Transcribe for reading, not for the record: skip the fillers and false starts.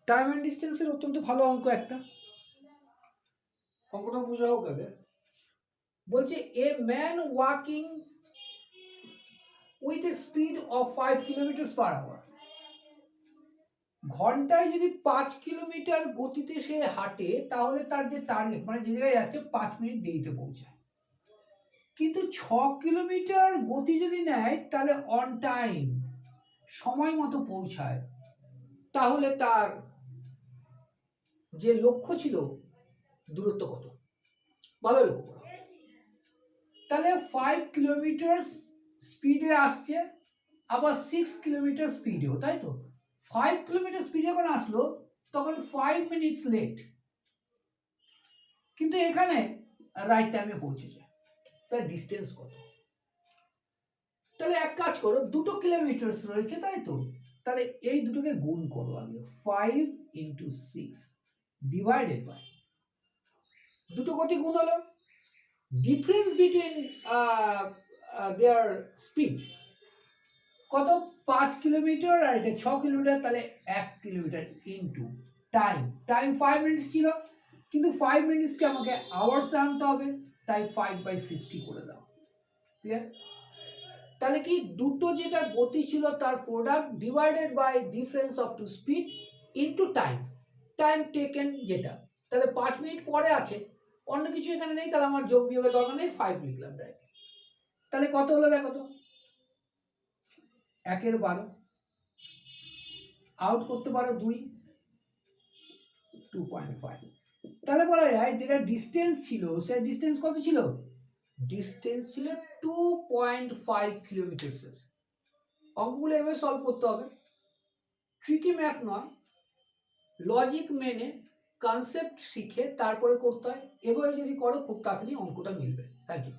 Time and ডিস্টেন্সের অত্যন্ত ভালো অঙ্ক একটা, অঙ্কটা বোঝা হোক আগে। বলছে a man walking with a speed of 5 kilometre per hour, ঘন্টায় যদি 5 কিলোমিটার গতিতে সে হাঁটে তাহলে তার যে টার্গেট মানে যে জায়গায় যাচ্ছে 5 মিনিট দেরিতে পৌঁছায়। কিন্তু 6 কিলোমিটার গতি যদি নেয় তাহলে অন টাইম সময় মতো পৌঁছায়, তাহলে তার যে লক্ষ্য ছিল দূরত্ব কত? ভালো লক্ষ্য করো। তাহলে 5 কিলোমিটার স্পিডে আসছে, আবার 6 কিলোমিটার স্পিডেও, তাই তো? 5 কিলোমিটার স্পিডে যখন আসলো তখন 5 মিনিটস লেট, কিন্তু এখানে রাইট টাইমে পৌঁছেছে। তার ডিস্টেন্স কত? তাহলে এক কাজ করো, 2 কিলোমিটার রয়েছে, তাই তো? তাহলে এই দুটোকে গুণ করো আগে, 5 ইন্টু 6 ডিভাইডেড বাই, দুটো কোটি গুণ হলো, ডিফারেন্স বিটুইন দেয়ার স্পিড কত? 5 কিলোমিটার আর এটা 6 কিলোমিটার, তাহলে 1 kilometre into time, time 5 minutes ছিল, কিন্তু 5 মিনিটসকে আমাকে আওয়ার্সে আনতে হবে, তাই 5/60 করে দাও। ক্লিয়ার? তাহলে কি দুটো যেটা গতি ছিল তার product divided by difference of two speed into time, time taken যেটা, তাহলে 5 মিনিট পরে আছে, অন্য কিছু এখানে নেই, তাহলে আমার যোগ বিয়োগের দরকার নেই, 5 লিখলাম ডাইরেক্ট। তাহলে কত হলো দেখো তো, 1/12, আউট করতে পারো 2, 2.5। তাহলে বলা যায় যেটা ডিস্টেন্স ছিল সে ডিস্টেন্স কত ছিল? ডিস্টেন্স ছিল 2.5 কিলোমিটার। অঙ্কগুলো এভাবে সলভ করতে হবে, ট্রিকি ম্যাথ নয়, লজিক মেনে কনসেপ্ট শিখে তারপরে করতে হয়। এভাবে যদি করো খুব তাড়াতাড়ি অঙ্কটা মিলবে। Thank you.